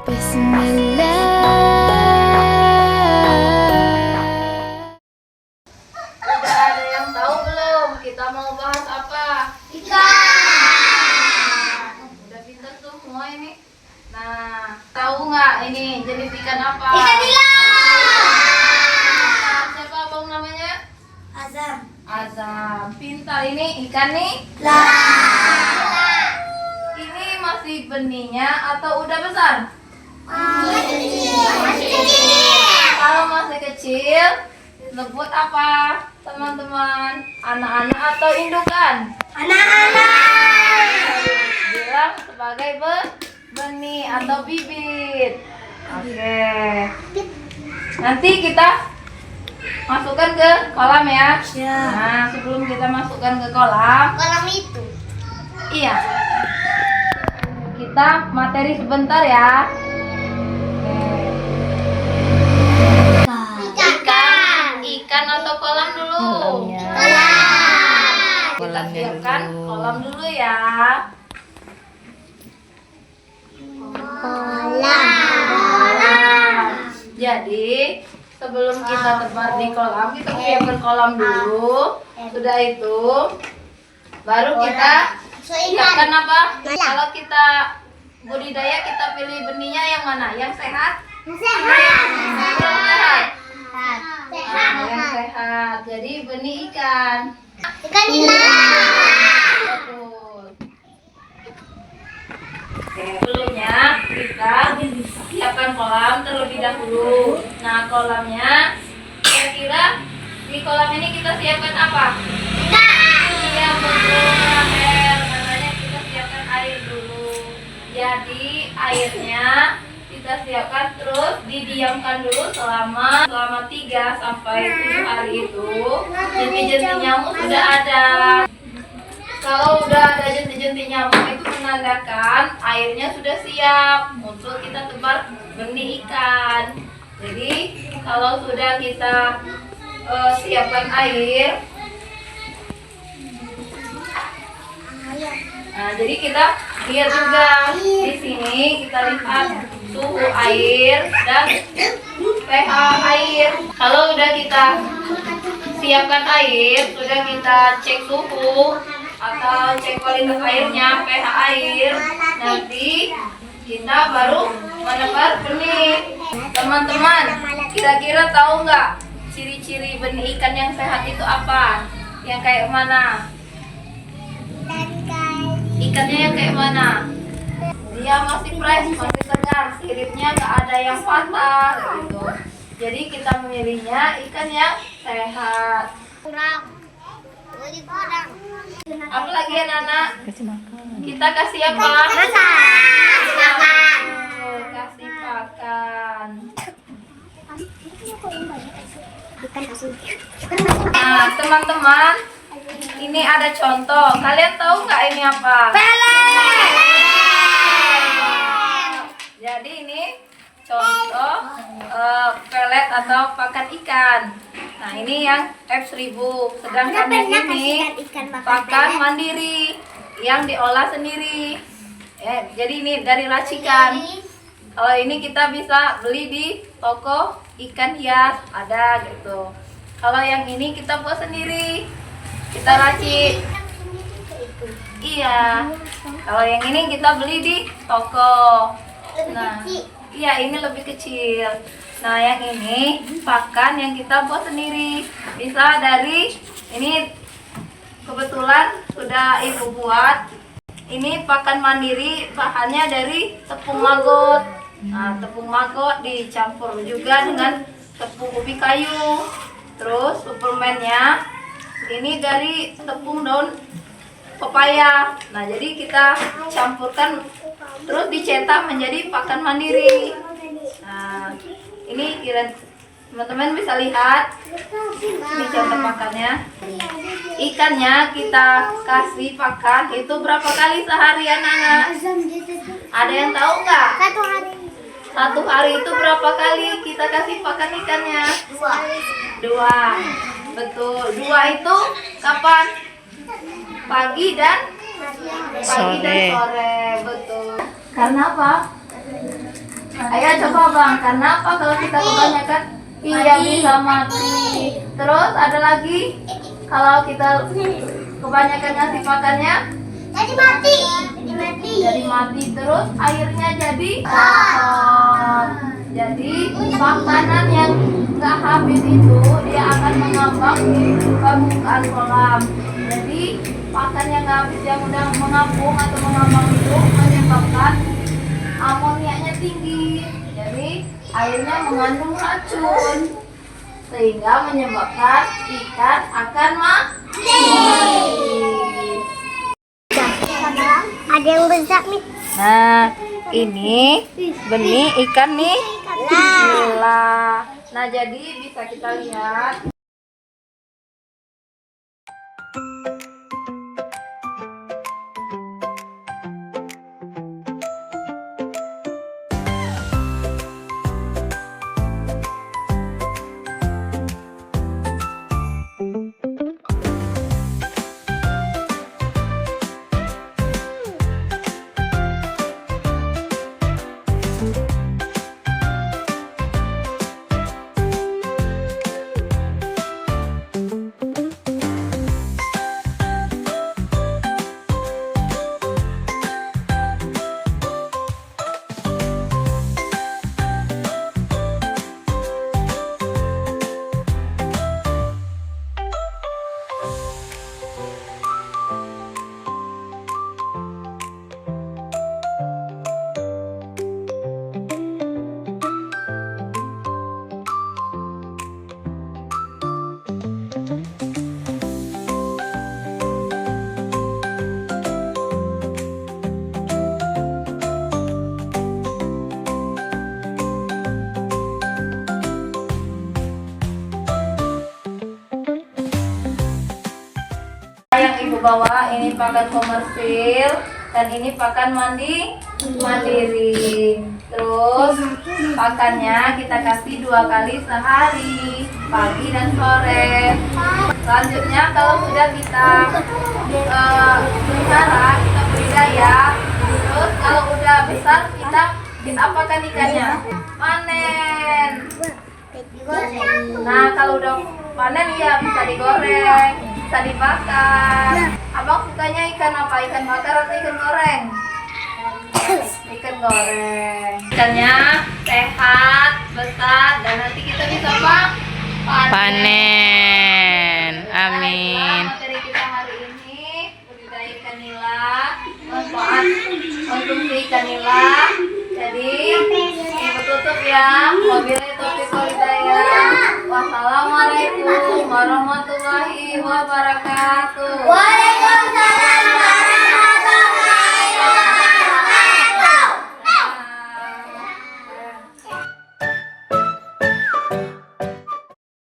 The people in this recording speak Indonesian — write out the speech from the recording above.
Bismillah. Udah ada yang tahu belum? Kita mau bahas apa? Ikan. Udah pintar tuh semua ini. Nah, tahu nggak ini jenis ikan apa? Ikan nila. Siapa abang namanya? Azam. Azam. Pintar ini ikan nih. Ini masih benihnya atau udah besar? Masih kecil. Kalau masih kecil, disebut apa? Teman-teman, anak-anak atau indukan? Anak-anak. Bilang sebagai benih atau bibit. Oke. Nanti kita masukkan ke kolam ya. Nah, sebelum kita masukkan ke kolam, Kolam itu. iya. Kita materi sebentar ya. Ikan atau kolam dulu? Kita siapkan kolam dulu ya. Jadi sebelum kita tebar di kolam, kita siapkan kolam dulu. Sudah itu, baru kita siapkan apa? Kalau kita budidaya, kita pilih benihnya yang mana? Yang sehat? Yang sehat. Yang sehat. Jadi benih ikan. Ikan nila. Betul. Oke, sebelumnya kita siapkan kolam terlebih dahulu. Nah, kolamnya kira-kira di kolam ini kita siapkan apa? Iya, betul. Rahel. Makanya kita siapkan air dulu. Jadi airnya kita siapkan terus didiamkan dulu selama 3 sampai 7 hari itu. Jentik-jentik nyamuk sudah ada. Kalau udah ada jentik-jentik nyamuk itu menandakan airnya sudah siap untuk kita tebar benih ikan. Jadi kalau sudah kita siapkan air, nah jadi kita lihat juga di sini, kita lihat suhu air dan pH air. Kalau udah kita siapkan air, sudah kita cek suhu atau cek kualitas airnya, pH air, nanti kita baru menebar benih. Teman-teman, kira-kira tahu nggak ciri-ciri benih ikan yang sehat itu apa? Yang kayak mana? Ikannya yang kayak mana? Dia masih fresh, masih segar, siripnya nggak ada yang patah gitu. Jadi kita memilihnya ikan yang sehat. Kurang. Apa lagi anak-anak? Kita kasih apa? Makan. Kasih pakan. Nah, teman-teman, ini ada contoh. Kalian tahu nggak ini apa? Jadi ini contoh pelet atau pakan ikan. Nah, ini yang F1000. Sedangkan yang ini pakan mandiri yang diolah sendiri. Jadi ini dari racikan. Kalau ini kita bisa beli di toko ikan hias, ada gitu. Kalau yang ini kita buat sendiri, kita racik. Iya. Kalau yang ini kita beli di toko. Nah, iya, ini lebih kecil. Nah, yang ini pakan yang kita buat sendiri. Bisa dari ini, kebetulan sudah ibu buat. Ini pakan mandiri, bahannya dari tepung maggot. Nah, tepung maggot dicampur juga dengan tepung ubi kayu. Terus suplemennya ini dari tepung daun pepaya. Nah, jadi kita campurkan terus dicetak menjadi pakan mandiri. Nah, ini teman-teman bisa lihat. Ini contoh pakannya. Ikannya kita kasih pakan itu berapa kali sehari anak-anak? Ada yang tahu nggak? 1 hari. 1 hari itu berapa kali kita kasih pakan ikannya? 2. Betul. 2 itu kapan? Pagi dan sore. Betul. Karena apa? Ayo coba Bang, karena apa kalau kita kebanyakan? Iya bisa mati. Terus ada lagi, kalau kita kebanyakan ngasih pakannya Jadi mati. Jadi mati. jadi mati, terus airnya jadi kotor. Jadi makanan yang nggak habis itu dia akan mengambang di permukaan kolam. Jadi pakan yang nggak habis yang udah mengapung atau mengambang itu menyebabkan amoniaknya tinggi. Jadi airnya mengandung racun sehingga menyebabkan ikan akan mati. Ada yang besar nih. Nah, ini benih ikan nih nila. Nah, jadi bisa kita lihat. Yang ibu bawa ini pakan komersil dan ini pakan mandiri. Terus pakannya kita kasih 2 kali sehari, pagi dan sore. Selanjutnya kalau sudah kita pelihara, kita budidaya. Terus kalau udah besar kita apakan ikannya? Panen. Nah, kalau udah panen ya bisa digoreng, bisa dibakar. Abang sukanya ikan apa? Ikan bakar atau ikan goreng? Ikan goreng. Ikannya sehat, besar, dan nanti kita bisa apa? Panen. Amin. Baiklah, materi kita hari ini budidaya ikan nila, manfaat konsumsi ikan nila. Jadi ibu tutup ya. Wabillahi taufiq wal hidayah. Wassalamualaikum warahmatullahi wabarakatuh.